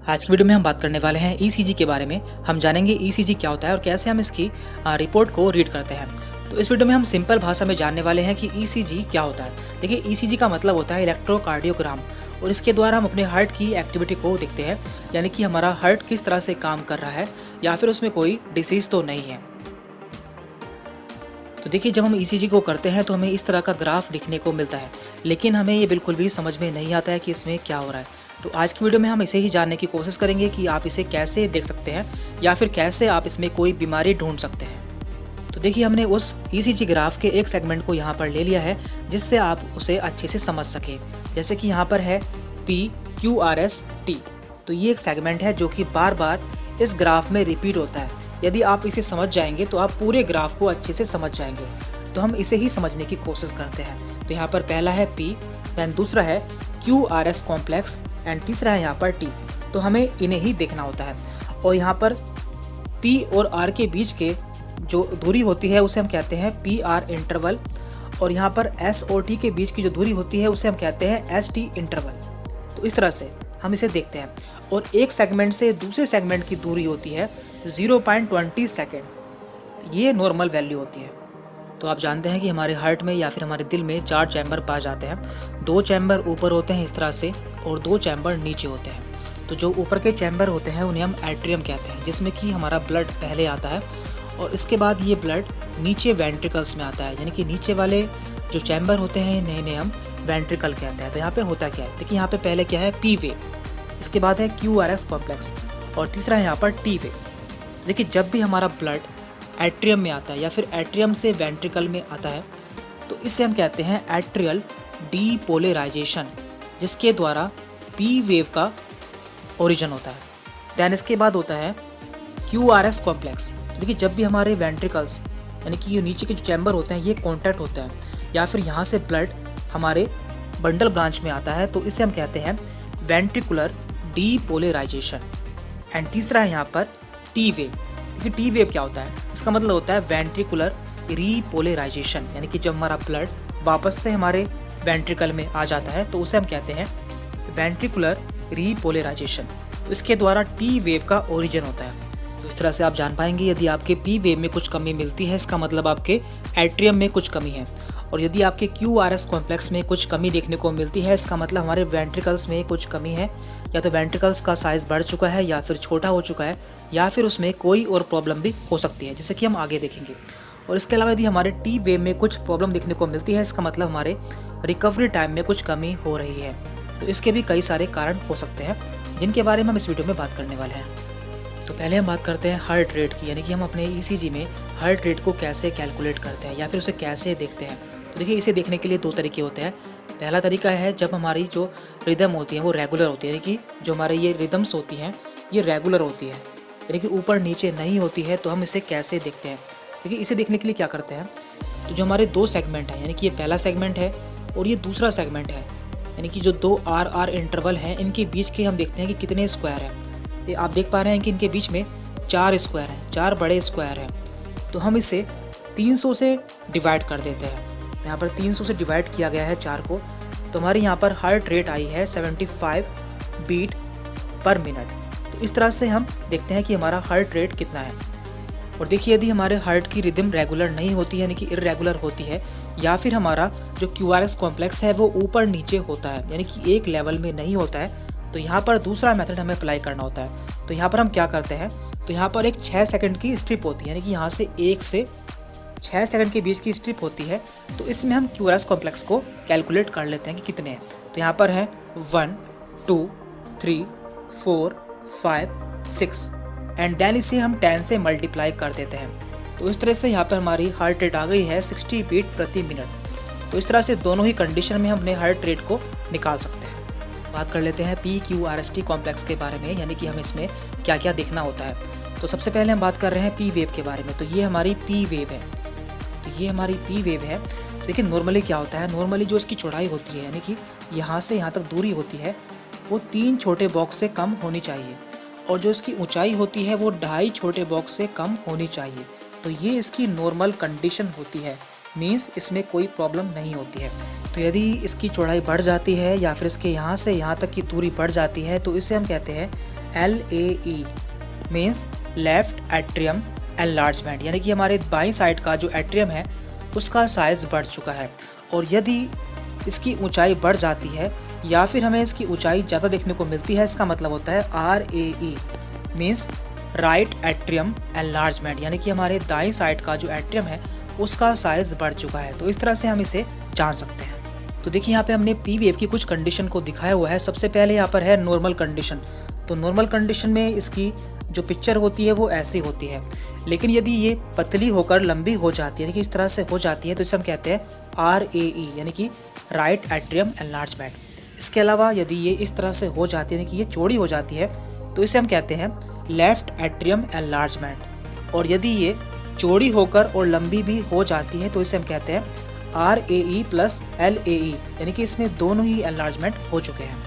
आज की वीडियो में हम बात करने वाले हैं ईसीजी के बारे में। हम जानेंगे ईसीजी क्या होता है और कैसे हम इसकी रिपोर्ट को रीड करते हैं। तो इस वीडियो में हम सिंपल भाषा में जानने वाले हैं कि ईसीजी क्या होता है। देखिए, ईसीजी का मतलब होता है इलेक्ट्रोकार्डियोग्राम, और इसके द्वारा हम अपने हार्ट की एक्टिविटी को देखते हैं, यानी कि हमारा हार्ट किस तरह से काम कर रहा है या फिर उसमें कोई डिसीज़ तो नहीं है। तो देखिए, जब हम ईसीजी को करते हैं तो हमें इस तरह का ग्राफ दिखने को मिलता है, लेकिन हमें ये बिल्कुल भी समझ में नहीं आता है कि इसमें क्या हो रहा है। तो आज की वीडियो में हम इसे ही जानने की कोशिश करेंगे कि आप इसे कैसे देख सकते हैं या फिर कैसे आप इसमें कोई बीमारी ढूंढ सकते हैं। तो देखिए, हमने उस ईसीजी ग्राफ के एक सेगमेंट को यहाँ पर ले लिया है जिससे आप उसे अच्छे से समझ सकें। जैसे कि यहाँ पर है PQRS-T, तो ये एक सेगमेंट है जो कि बार बार इस ग्राफ में रिपीट होता है। यदि आप इसे समझ जाएंगे तो आप पूरे ग्राफ को अच्छे से समझ जाएंगे। तो हम इसे ही समझने की कोशिश करते हैं। तो यहाँ पर पहला है P, दैन दूसरा है QRS कॉम्प्लेक्स एंड तीसरा है यहाँ पर T। तो हमें इन्हें ही देखना होता है। और यहाँ पर P और R के बीच के जो दूरी होती है उसे हम कहते हैं PR इंटरवल, और यहाँ पर S और T के बीच की जो दूरी होती है उसे हम कहते हैं ST इंटरवल। तो इस तरह से हम इसे देखते हैं। और एक सेगमेंट से दूसरे सेगमेंट की दूरी होती है 0.20 सेकेंड। ये नॉर्मल वैल्यू होती है। तो आप जानते हैं कि हमारे हार्ट में या फिर हमारे दिल में 4 चैम्बर पाए जाते हैं। 2 चैम्बर ऊपर होते हैं इस तरह से और 2 चैम्बर नीचे होते हैं। तो जो ऊपर के चैम्बर होते हैं उन्हें हम एट्रियम कहते हैं, जिसमें कि हमारा ब्लड पहले आता है और इसके बाद ये ब्लड नीचे वेंट्रिकल्स में आता है, यानी कि नीचे वाले जो चैम्बर होते हैं इन्हें हम वेंट्रिकल कहते हैं। तो यहाँ पे होता क्या है, देखिए यहाँ पे पहले क्या है P वेव, इसके बाद है QRS कॉम्प्लेक्स और तीसरा है यहाँ पर T वेव। देखिए, जब भी हमारा ब्लड एट्रियम में आता है या फिर एट्रियम से वेंट्रिकल में आता है तो इसे हम कहते हैं एट्रियल डीपोलराइजेशन, जिसके द्वारा P वेव का ओरिजिन होता है। दैन इसके बाद होता है QRS कॉम्प्लेक्स। देखिए, जब भी हमारे वेंट्रिकल्स यानी कि ये नीचे के जो चैम्बर होते हैं ये कॉन्टैक्ट होते हैं या फिर यहाँ से ब्लड हमारे बंडल ब्रांच में आता है तो इसे हम कहते हैं वेंट्रिकुलर डीपोलराइजेशन। एंड तीसरा है यहाँ पर T वेव। देखिए, T वेव क्या होता है, इसका मतलब होता है वेंट्रिकुलर रीपोलराइजेशन, यानी कि जब हमारा ब्लड वापस से हमारे वेंट्रिकल में आ जाता है तो उसे हम कहते हैं वेंट्रिकुलर रीपोलराइजेशन। तो इसके द्वारा T वेव का ओरिजिन होता है। तो इस तरह से आप जान पाएंगे यदि आपके P वेव में कुछ कमी मिलती है इसका मतलब आपके एट्रियम में कुछ कमी है, और यदि आपके QRS कॉम्प्लेक्स में कुछ कमी देखने को मिलती है इसका मतलब हमारे वेंट्रिकल्स में कुछ कमी है, या तो वेंट्रिकल्स का साइज़ बढ़ चुका है या फिर छोटा हो चुका है या फिर उसमें कोई और प्रॉब्लम भी हो सकती है, जैसे कि हम आगे देखेंगे। और इसके अलावा यदि हमारे T वेव में कुछ प्रॉब्लम देखने को मिलती है इसका मतलब हमारे रिकवरी टाइम में कुछ कमी हो रही है। तो इसके भी कई सारे कारण हो सकते हैं जिनके बारे में हम इस वीडियो में बात करने वाले हैं। तो पहले हम बात करते हैं हार्ट रेट की, यानी कि हम अपने ईसीजी में हार्ट रेट को कैसे कैलकुलेट करते हैं या फिर उसे कैसे देखते हैं। तो देखिए, इसे देखने के लिए 2 तरीके होते हैं। पहला तरीका है जब हमारी जो रिदम होती है वो रेगुलर होती है, यानी कि जो हमारे ये रिदम्स होती हैं ये रेगुलर होती है, यानी कि ऊपर नीचे नहीं होती है। तो हम इसे कैसे देखते हैं, देखिए इसे देखने के लिए क्या करते हैं, तो जो हमारे 2 सेगमेंट हैं, यानी कि ये पहला सेगमेंट है और ये दूसरा सेगमेंट है, यानी कि जो 2 RR इंटरवल हैं इनके बीच के हम देखते हैं कि कितने स्क्वायर हैं। ये आप देख पा रहे हैं कि इनके बीच में 4 स्क्वायर हैं, 4 बड़े स्क्वायर हैं। तो हम इसे 300 से डिवाइड कर देते हैं। यहाँ पर 300 से डिवाइड किया गया है 4 को, तो हमारी यहाँ पर हार्ट रेट आई है 75 बीट पर मिनट। तो इस तरह से हम देखते हैं कि हमारा हार्ट रेट कितना है। और देखिए, यदि हमारे हार्ट की रिदम रेगुलर नहीं होती यानी कि इर्रेगुलर होती है, या फिर हमारा जो QRS कॉम्प्लेक्स है वो ऊपर नीचे होता है यानी कि एक लेवल में नहीं होता है, तो यहाँ पर दूसरा मेथड हमें अप्लाई करना होता है। तो यहाँ पर हम क्या करते हैं, तो यहाँ पर एक 6 सेकंड की स्ट्रिप होती है, यानी कि यहाँ से 1 से 6 सेकंड के बीच की स्ट्रिप होती है। तो इसमें हम QRS कॉम्प्लेक्स को कैलकुलेट कर लेते हैं कि कितने हैं। तो यहाँ पर है 1 2 3 4 5 6 एंड देन इसे हम 10 से मल्टीप्लाई कर देते हैं। तो इस तरह से यहाँ पर हमारी हार्ट रेट आ गई है 60 बीट प्रति मिनट। तो इस तरह से दोनों ही कंडीशन में हम अपने हार्ट रेट को निकाल सकते हैं। बात कर लेते हैं PQRST कॉम्प्लेक्स के बारे में, यानी कि हमें इसमें क्या क्या देखना होता है। तो सबसे पहले हम बात कर रहे हैं P वेव के बारे में। तो ये हमारी P वेव है, तो ये हमारी P वेव है। लेकिन नॉर्मली क्या होता है, नॉर्मली जो इसकी चौड़ाई होती है यानी कि यहाँ से यहाँ तक दूरी होती है वो 3 छोटे बॉक्स से कम होनी चाहिए, और जो इसकी ऊंचाई होती है वो 2.5 छोटे बॉक्स से कम होनी चाहिए। तो ये इसकी नॉर्मल कंडीशन होती है, मीन्स इसमें कोई प्रॉब्लम नहीं होती है। तो यदि इसकी चौड़ाई बढ़ जाती है या फिर इसके यहाँ से यहाँ तक की दूरी बढ़ जाती है तो इसे हम कहते हैं LAE means left atrium enlargement, यानी कि हमारे बाईं साइड का जो एट्रियम है उसका साइज़ बढ़ चुका है। और यदि इसकी ऊंचाई बढ़ जाती है या फिर हमें इसकी ऊंचाई ज़्यादा देखने को मिलती है, इसका मतलब होता है RAE means right atrium enlargement, यानी कि हमारे दाईं साइड का जो एट्रियम है उसका साइज़ बढ़ चुका है। तो इस तरह से हम इसे जान सकते हैं। तो देखिए यहाँ पे हमने पी वेव की कुछ कंडीशन को दिखाया हुआ है। सबसे पहले यहाँ पर है नॉर्मल कंडीशन। तो नॉर्मल कंडीशन में इसकी जो पिक्चर होती है वो ऐसी होती है, लेकिन यदि ये पतली होकर लंबी हो जाती है, यानी कि इस तरह से हो जाती है, तो इसे हम कहते हैं RAE यानी कि राइट एट्रियम एनलार्जमेंट। इसके अलावा यदि ये इस तरह से हो जाती है, यानी कि ये चौड़ी हो जाती है, तो इसे हम कहते हैं लेफ्ट एट्रियम एनलार्जमेंट। और यदि ये चौड़ी होकर और लंबी भी हो जाती है तो इसे हम कहते हैं RAE प्लस LAE, यानी कि इसमें दोनों ही एनलार्जमेंट हो चुके हैं।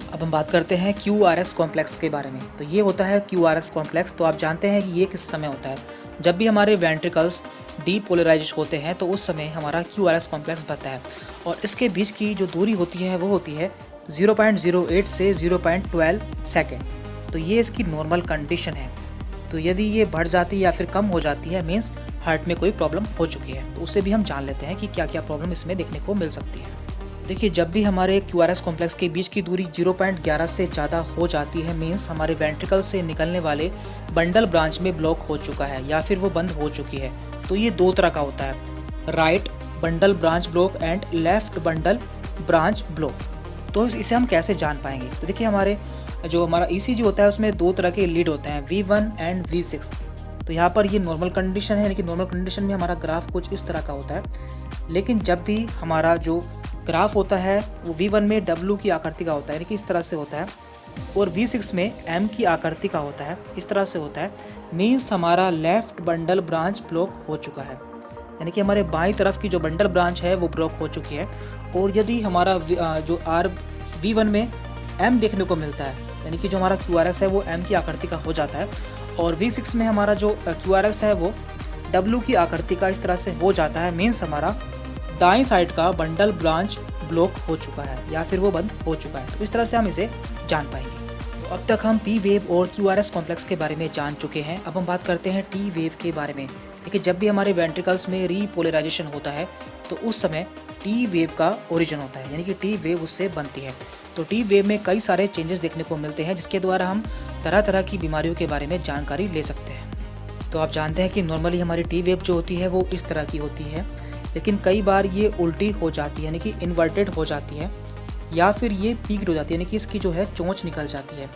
अब हम बात करते हैं QRS कॉम्प्लेक्स के बारे में। तो ये होता है QRS कॉम्प्लेक्स। तो आप जानते हैं कि ये किस समय होता है, जब भी हमारे वेंट्रिकल्स डीपोलराइज होते हैं तो उस समय हमारा QRS कॉम्प्लेक्स बनता है। और इसके बीच की जो दूरी होती है वो होती है 0.08 से 0.12 सेकेंड। तो ये इसकी नॉर्मल कंडीशन है। तो यदि ये बढ़ जाती है या फिर कम हो जाती है मीन्स हार्ट में कोई प्रॉब्लम हो चुकी है। तो उसे भी हम जान लेते हैं कि क्या क्या प्रॉब्लम इसमें देखने को मिल सकती है। देखिए, जब भी हमारे QRS कॉम्प्लेक्स के बीच की दूरी 0.11 से ज़्यादा हो जाती है मीन्स हमारे वेंट्रिकल से निकलने वाले बंडल ब्रांच में ब्लॉक हो चुका है या फिर वो बंद हो चुकी है। तो ये दो तरह का होता है, right bundle branch block and left bundle branch block. तो इसे हम कैसे जान पाएंगे? तो देखिए, हमारा ECG होता है उसमें दो तरह के लीड होते हैं, V1 एंड V6। तो यहाँ पर ये नॉर्मल कंडीशन है, लेकिन नॉर्मल कंडीशन में हमारा ग्राफ कुछ इस तरह का होता है। लेकिन जब भी हमारा जो ग्राफ होता है वो V1 में W की आकृति का होता है, यानी कि इस तरह से होता है, और V6 में M की आकृति का होता है, इस तरह से होता है, मीन्स हमारा लेफ्ट बंडल ब्रांच ब्लॉक हो चुका है, यानी कि हमारे बाईं तरफ की जो बंडल ब्रांच है वो ब्लॉक हो चुकी है। और यदि हमारा जो V1 में M देखने को मिलता है, यानी कि जो हमारा QRS है वो M की आकृति का हो जाता है, और V6 में हमारा जो QRS है वो W की आकृति का इस तरह से हो जाता है, मीन्स हमारा दाईं साइड का बंडल ब्रांच ब्लॉक हो चुका है या फिर वो बंद हो चुका है। तो इस तरह से हम इसे जान पाएंगे। तो अब तक हम P वेव और QRS कॉम्प्लेक्स के बारे में जान चुके हैं। अब हम बात करते हैं T वेव के बारे में। देखिए, जब भी हमारे वेंट्रिकल्स में रीपोलराइजेशन होता है तो उस समय T वेव का ओरिजिन होता है, यानी कि T वेव उससे बनती है। तो T वेव में कई सारे चेंजेस देखने को मिलते हैं जिसके द्वारा हम तरह तरह की बीमारियों के बारे में जानकारी ले सकते हैं। तो आप जानते हैं कि नॉर्मली हमारी T वेव जो होती है वो इस तरह की होती है, लेकिन कई बार ये उल्टी हो जाती है, यानी कि इन्वर्टेड हो जाती है, या फिर ये पीक्ड हो जाती है, यानी कि इसकी जो है चोंच निकल जाती है,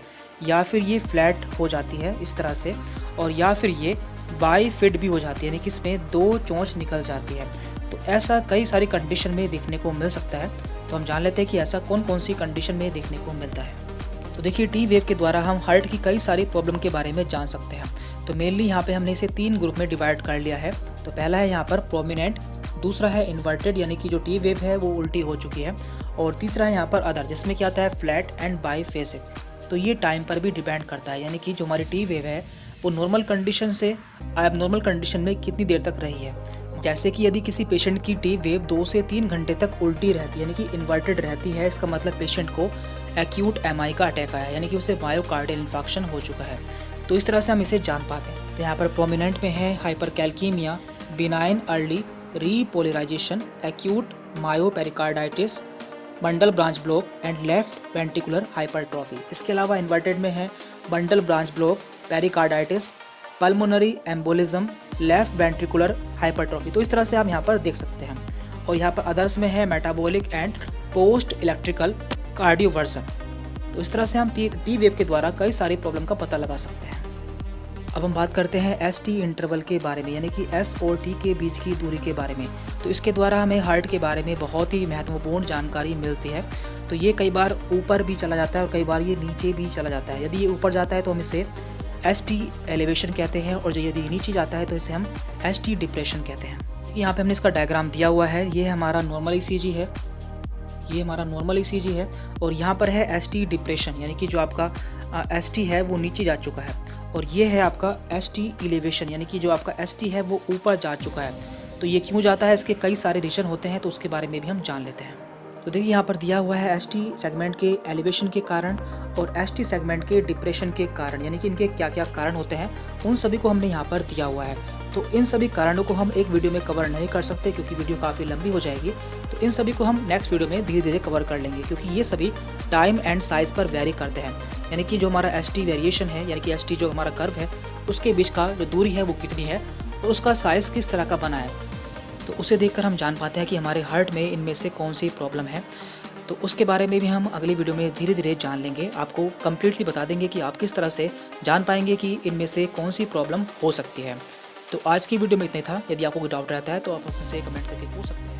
या फिर ये फ्लैट हो जाती है इस तरह से, और या फिर ये बाईफिड भी हो जाती है, यानी कि इसमें दो चोंच निकल जाती है। तो ऐसा कई सारी कंडीशन में देखने को मिल सकता है। तो हम जान लेते हैं कि ऐसा कौन कौन सी कंडीशन में देखने को मिलता है। तो देखिए, T वेव के द्वारा हम हार्ट की कई सारी प्रॉब्लम के बारे में जान सकते हैं। तो मेनली यहाँ पे हमने इसे 3 ग्रुप में डिवाइड कर लिया है। तो पहला है यहाँ पर प्रोमिनेंट, दूसरा है इन्वर्टेड, यानी कि जो T वेव है वो उल्टी हो चुकी है, और तीसरा है यहाँ पर अदर, जिसमें क्या आता है फ्लैट एंड बाईफेसिक। तो ये टाइम पर भी डिपेंड करता है, यानी कि जो हमारी T वेव है वो नॉर्मल कंडीशन से एबनॉर्मल कंडीशन में कितनी देर तक रही है। जैसे कि यदि किसी पेशेंट की T वेव 2 से 3 घंटे तक उल्टी रहती है, यानी कि इन्वर्टेड रहती है, इसका मतलब पेशेंट को एक्यूट MI का अटैक आया, यानी कि उसे मायोकार्डियल इन्फेक्शन हो चुका है। तो इस तरह से हम इसे जान पाते हैं। तो यहाँ पर प्रोमिनेंट में है hypercalcaemia, benign early repolarisation, acute myopericarditis, bundle branch block and left ventricular hypertrophy. इसके अलावा इन्वर्टेड में है bundle branch block, pericarditis, pulmonary embolism, left ventricular hypertrophy. तो इस तरह से आप यहाँ पर देख सकते हैं। और यहाँ पर अदर्स में है metabolic and post electrical cardioversion. तो इस तरह से हम T वेव के द्वारा कई सारी प्रॉब्लम का पता लगा सकते हैं। अब हम बात करते हैं ST इंटरवल के बारे में, यानी कि S और T के बीच की दूरी के बारे में। तो इसके द्वारा हमें हार्ट के बारे में बहुत ही महत्वपूर्ण जानकारी मिलती है। तो ये कई बार ऊपर भी चला जाता है और कई बार ये नीचे भी चला जाता है। यदि ये ऊपर जाता है तो हम इसे ST एलिवेशन कहते हैं, और यदि नीचे जाता है तो इसे हम ST डिप्रेशन कहते हैं। यहाँ पे हमने इसका डायग्राम दिया हुआ है। ये हमारा नॉर्मल ECG है, ये हमारा नॉर्मल ECG है, और यहाँ पर है ST डिप्रेशन, यानी कि जो आपका ST है वो नीचे जा चुका है, और ये है आपका ST एलिवेशन, यानी कि जो आपका ST है वो ऊपर जा चुका है। तो ये क्यों जाता है, इसके कई सारे रीज़न होते हैं, तो उसके बारे में भी हम जान लेते हैं। तो देखिए यहाँ पर दिया हुआ है एसटी सेगमेंट के एलिवेशन के कारण और एसटी सेगमेंट के डिप्रेशन के कारण, यानी कि इनके क्या क्या कारण होते हैं उन सभी को हमने यहाँ पर दिया हुआ है। तो इन सभी कारणों को हम एक वीडियो में कवर नहीं कर सकते क्योंकि वीडियो काफ़ी लंबी हो जाएगी। तो इन सभी को हम नेक्स्ट वीडियो में धीरे धीरे कवर कर लेंगे, क्योंकि ये सभी टाइम एंड साइज़ पर वेरी करते हैं। यानी कि जो हमारा एसटी वेरिएशन है, यानी कि एसटी जो हमारा कर्व है उसके बीच का जो दूरी है वो कितनी है और उसका साइज़ किस तरह का बना है, तो उसे देखकर हम जान पाते हैं कि हमारे हार्ट में इनमें से कौन सी प्रॉब्लम है। तो उसके बारे में भी हम अगली वीडियो में धीरे धीरे जान लेंगे, आपको कम्प्लीटली बता देंगे कि आप किस तरह से जान पाएंगे कि इनमें से कौन सी प्रॉब्लम हो सकती है। तो आज की वीडियो में इतना था। यदि आपको कोई डाउट रहता है तो आप हमसे कमेंट करके पूछ सकते हैं।